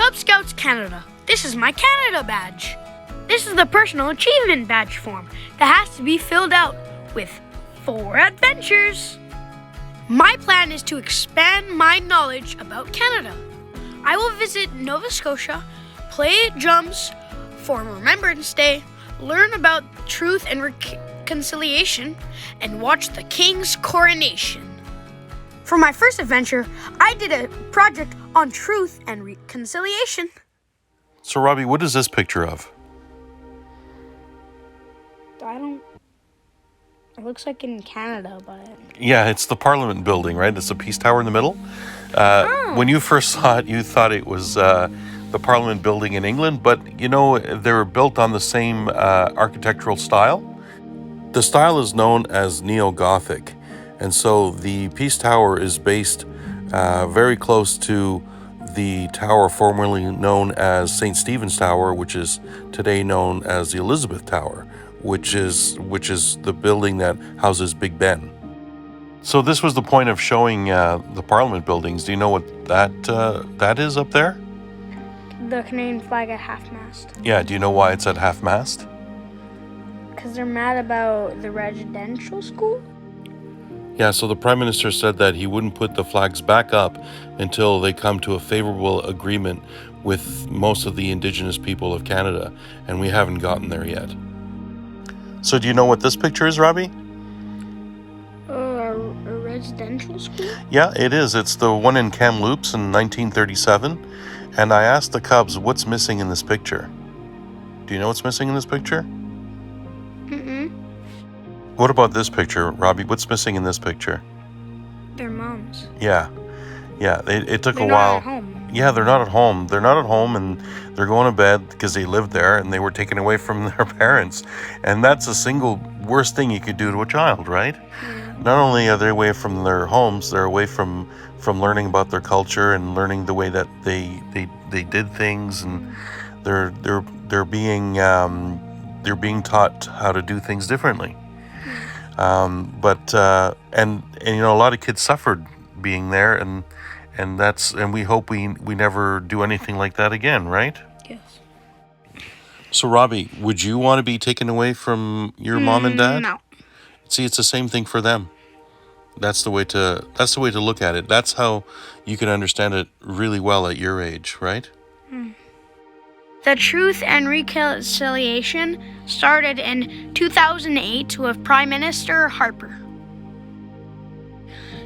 Cub Scouts Canada. This is my Canada badge. This is the personal achievement badge form that has to be filled out with 4 adventures. My plan is to expand my knowledge about Canada. I will visit Nova Scotia, play drums for Remembrance Day, learn about truth and reconciliation, and watch the King's coronation. For my first adventure, I did a project on truth and reconciliation. So, Robbie, what is this picture of? It looks like in Canada, but... Yeah, it's the Parliament building, right? It's the Peace Tower in the middle. When you first saw it, you thought it was the Parliament building in England, but you know, they were built on the same architectural style. The style is known as Neo-Gothic, and so the Peace Tower is based very close to the tower formerly known as St. Stephen's Tower, which is today known as the Elizabeth Tower, which is the building that houses Big Ben. So this was the point of showing the Parliament buildings. Do you know what that is up there? The Canadian flag at half-mast. Yeah, do you know why it's at half-mast? Because they're mad about the residential school? Yeah, so the Prime Minister said that he wouldn't put the flags back up until they come to a favorable agreement with most of the Indigenous people of Canada, and we haven't gotten there yet. So do you know what this picture is, Robbie? A residential school? Yeah, it is. It's the one in Kamloops in 1937. And I asked the Cubs, what's missing in this picture? Do you know what's missing in this picture? Mm-mm. What about this picture, Robbie? What's missing in this picture? Their moms. Yeah. It took They're a while. Not at home. Yeah, they're not at home. They're not at home, and they're going to bed because they lived there and they were taken away from their parents. And that's the single worst thing you could do to a child, right? Yeah. Not only are they away from their homes, they're away from learning about their culture and learning the way that they did things, and they're being taught how to do things differently. But you know, a lot of kids suffered being there, and we hope we never do anything like that again, right? Yes. So, Robbie, would you want to be taken away from your mom and dad? No. See, it's the same thing for them. That's the way to look at it. That's how you can understand it really well at your age, right? The Truth and Reconciliation started in 2008 with Prime Minister Harper.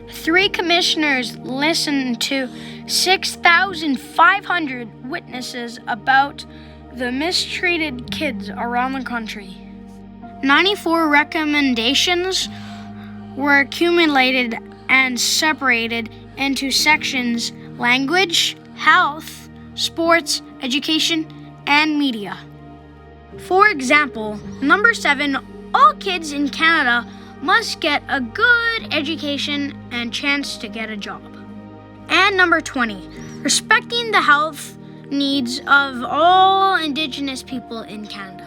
3 commissioners listened to 6,500 witnesses about the mistreated kids around the country. 94 recommendations were accumulated and separated into sections: language, health, sports, education, and media. For example, number 7, all kids in Canada must get a good education and chance to get a job. And number 20, respecting the health needs of all Indigenous people in Canada.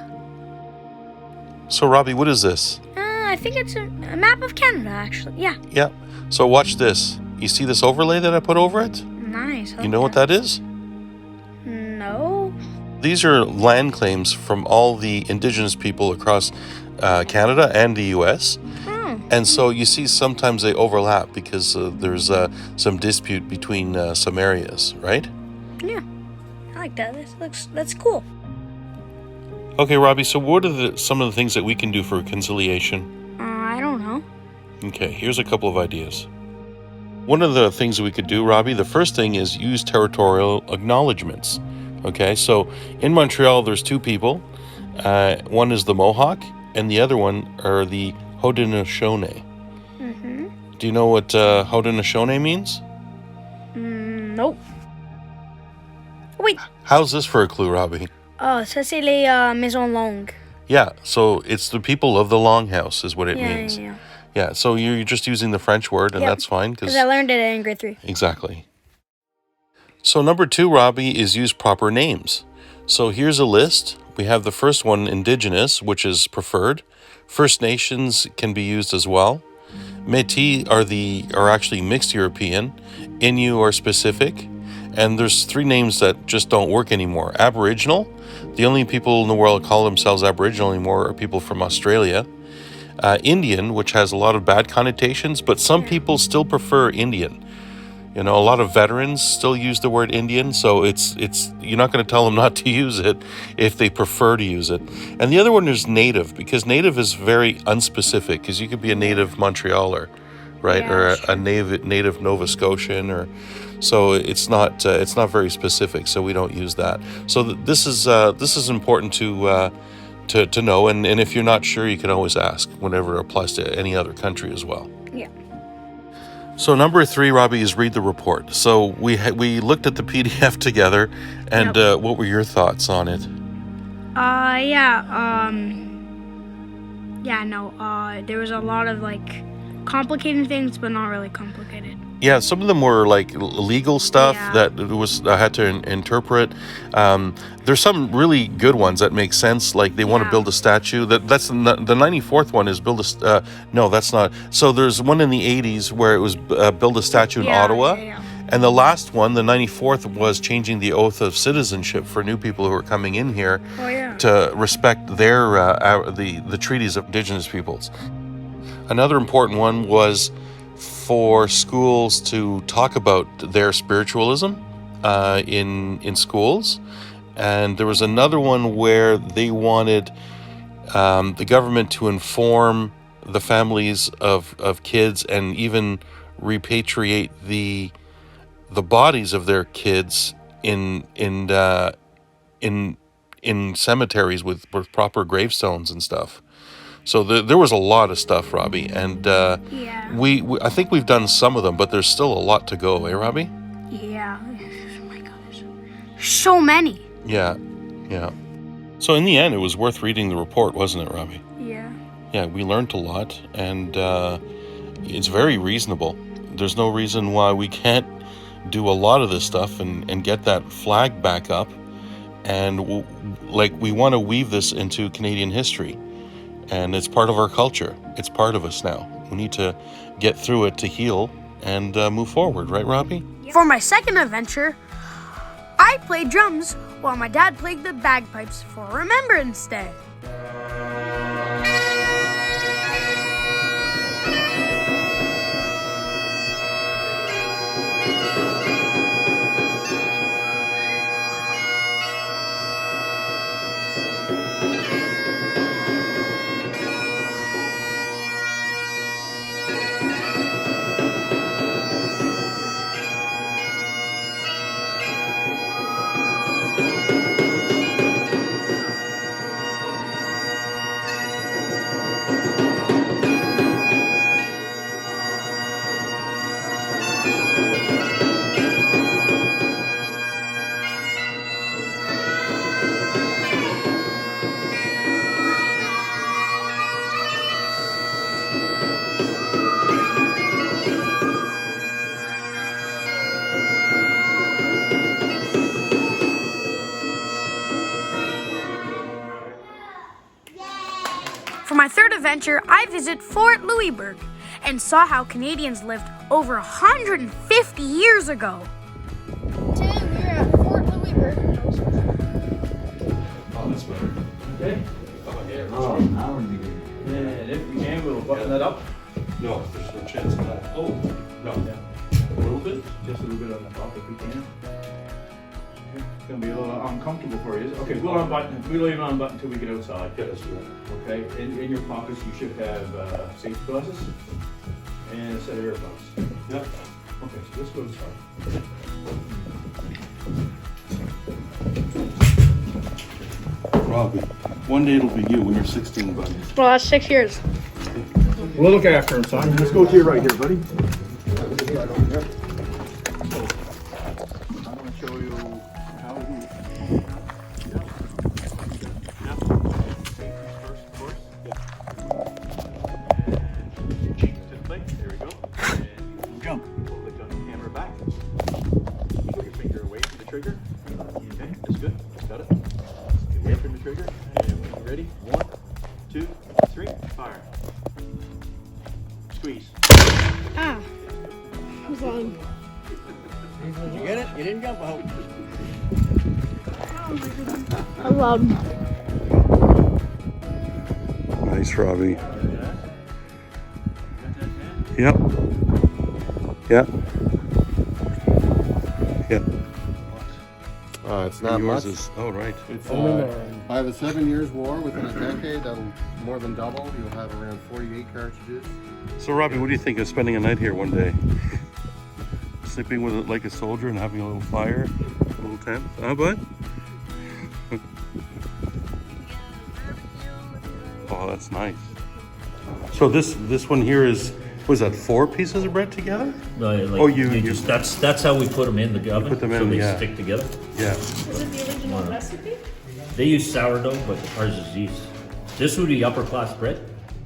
So, Robbie, what is this? I think it's a map of Canada, actually. Yeah. Yeah. So watch this. You see this overlay that I put over it? Nice. You know what that is? No. These are land claims from all the Indigenous people across Canada and the U.S. And so you see sometimes they overlap because there's some dispute between some areas, right? Yeah. I like that. That's cool. Okay, Robbie, so what are some of the things that we can do for reconciliation? I don't know. Okay, here's a couple of ideas. One of the things that we could do, Robbie, the first thing is use territorial acknowledgements. Okay, so in Montreal, there's 2 people. One is the Mohawk, and the other one are the Haudenosaunee. Mm-hmm. Do you know what Haudenosaunee means? Nope. Wait. How's this for a clue, Robbie? Oh, ça c'est les maisons longues. Yeah, so it's the people of the longhouse is what it means. Yeah. Yeah, so you're just using the French word, and that's fine. Because I learned it in grade 3. Exactly. So number 2, Robbie, is use proper names. So here's a list. We have the first one, Indigenous, which is preferred. First Nations can be used as well. Métis are actually mixed European. Innu are specific. And there's three names that just don't work anymore. Aboriginal, the only people in the world who call themselves Aboriginal anymore are people from Australia. Indian, which has a lot of bad connotations, but some people still prefer Indian. You know, a lot of veterans still use the word Indian, so it's you're not going to tell them not to use it if they prefer to use it. And the other one is native, because native is very unspecific, because you could be a native Montrealer, right, Yeah, or sure. a native Nova Scotian, or so it's not very specific, so we don't use that. So this is important to know, and if you're not sure, you can always ask whenever it applies to any other country as well. Yeah. So number 3, Robbie, is read the report. So we looked at the PDF together, and what were your thoughts on it? There was a lot of like complicated things, but not really complicated. Yeah, some of them were like legal stuff Yeah. that I had to interpret. There's some really good ones that make sense, like they want to Yeah. build a statue. That's the 94th one is build a. No, that's not. So there's one in the 80s where it was build a statue in Ottawa. Yeah. And the last one, the 94th, was changing the oath of citizenship for new people who are coming in here Oh yeah. to respect their the treaties of Indigenous peoples. Another important one was for schools to talk about their spiritualism in schools. And there was another one where they wanted the government to inform the families of kids and even repatriate the bodies of their kids in cemeteries with proper gravestones and stuff. So there was a lot of stuff, Robbie, and Yeah. we I think we've done some of them, but there's still a lot to go, eh, Robbie? Yeah. Oh my gosh. So many. Yeah. So in the end, it was worth reading the report, wasn't it, Robbie? Yeah. Yeah, we learned a lot, and it's very reasonable. There's no reason why we can't do a lot of this stuff and get that flag back up, and we want to weave this into Canadian history. And it's part of our culture. It's part of us now. We need to get through it to heal and move forward, right, Robbie? For my second adventure, I played drums while my dad played the bagpipes for Remembrance Day. For my third adventure, I visit Fort Louisbourg and saw how Canadians lived over 150 years ago. Today we're at Fort Louisbourg. Oh, that's better. Okay. Oh, now would be good. And if we can, we'll button that up. No, there's no chance of that. Oh, no. A little bit, just a little bit on the top if we can. Okay. It's gonna be a little uncomfortable for you. Okay, we'll unbutton. We'll leave it unbuttoned until we get outside. Yeah, let's do that. Okay. In your pockets, you should have safety glasses and a set of earphones. Yeah. Okay, so let's go inside. Robbie, one day it'll be you when you're 16, buddy. Well, that's 6 years. We'll look after him, son. Let's go to your right here, buddy. I'm gonna show you how he. There we go. And jump. Click on the camera back. Put your finger away from the trigger. Okay, that's good. Got it. Get away from the trigger. And when you're ready, 1, 2, 3, fire. Squeeze. Ah. Hold on. Did you get it? You didn't jump on I love them. Nice, Robbie. Yep. Yep. Yep. It's not Yours much. is, oh, right. It's, by the 7 years war, within a decade, that'll more than double. You'll have around 48 cartridges. So, Robbie, what do you think of spending a night here one day? Sleeping with it like a soldier and having a little fire, a little tent, huh, bud? Oh, that's nice. So this one here is, was that 4 pieces of bread together? No, like, Oh, you you- just that's how we put them in the oven. put them so in, they yeah. stick together. Yeah. Is it the original recipe? They use sourdough, but ours is yeast. This would be upper class bread.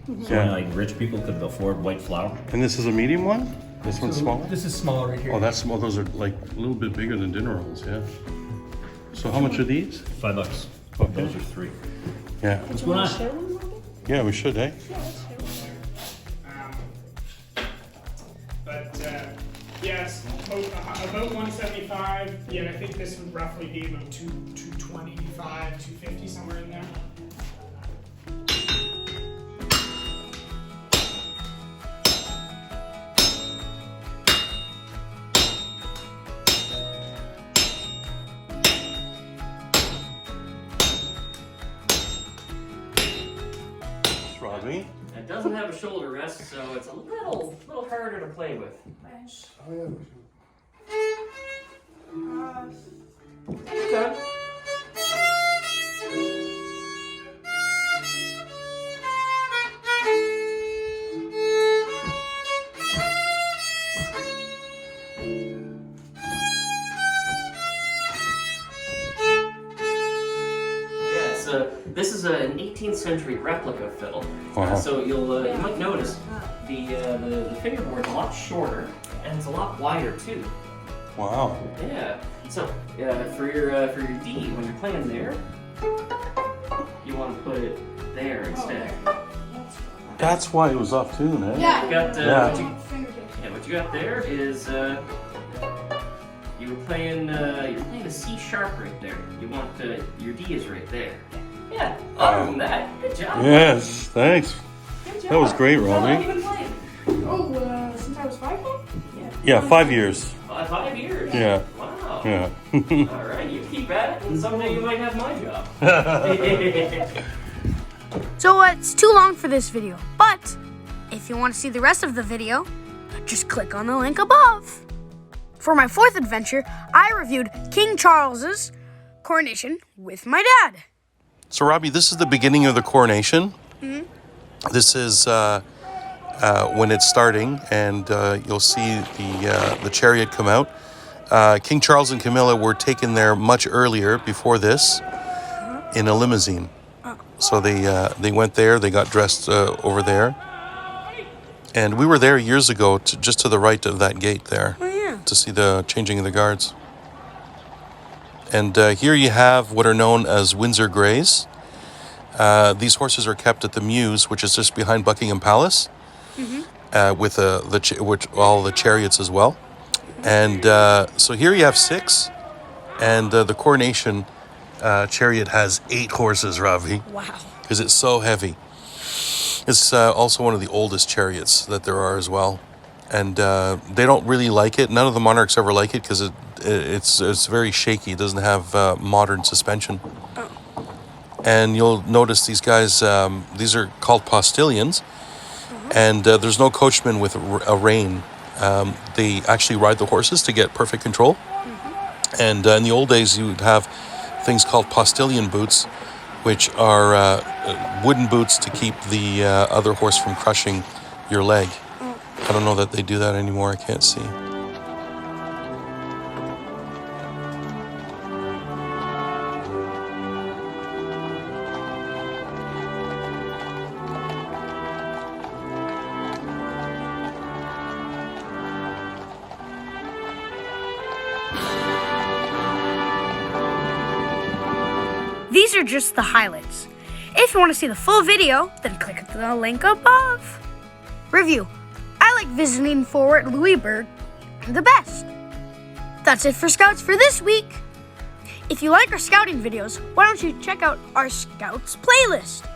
So Yeah. like rich people could afford white flour. And this is a medium one? This one's smaller? This is smaller right here. Oh, that's small. Those are like a little bit bigger than dinner rolls, yeah. So how much are these? $5. Okay. Those are 3. Yeah. What's going on? Yeah, we should, eh? But yes, about 175. Yeah, and I think this would roughly be about 225, 250, somewhere in there. Robbie? It doesn't have a shoulder rest, so it's a little harder to play with. Okay. Yeah, this is an 18th century replica fiddle. Wow. So you might notice the fingerboard's a lot shorter and it's a lot wider too. Wow. Yeah. So for your D, when you're playing there, you want to put it there instead. That's why it was off tune, eh? Yeah. You got Yeah. what you got there is you're playing a C sharp right there. You want your D is right there. Yeah. Other than that, good job. Yes, thanks. Good job. That was great, How long Robbie. you been playing? Oh, since I was 5? Yeah, 5 years. 5 years. Yeah. Wow. Yeah. All right, you keep at it, and someday you might have my job. So it's too long for this video, but if you want to see the rest of the video, just click on the link above. For my 4th adventure, I reviewed King Charles's coronation with my dad. So, Robbie, this is the beginning of the coronation. This is when it's starting, and you'll see the chariot come out. King Charles and Camilla were taken there much earlier, before this, in a limousine. So they went there. They got dressed over there, and we were there years ago, just to the right of that gate there, to see the changing of the guards. And here you have what are known as Windsor Greys. These horses are kept at the Mews, which is just behind Buckingham Palace, with all the chariots as well. And so here you have 6, and the coronation chariot has 8 horses, Ravi. Wow. Because it's so heavy. It's also one of the oldest chariots that there are as well. And they don't really like it. None of the monarchs ever like it because it's very shaky. It doesn't have modern suspension. And you'll notice these guys, these are called postilions. And there's no coachman with a rein. They actually ride the horses to get perfect control. And in the old days, you would have things called postilion boots, which are wooden boots to keep the other horse from crushing your leg. I don't know that they do that anymore. I can't see. These are just the highlights. If you want to see the full video, then click the link above. Review. I like visiting Fort Louisburg the best. That's it for Scouts for this week. If you like our scouting videos, why don't you check out our Scouts playlist?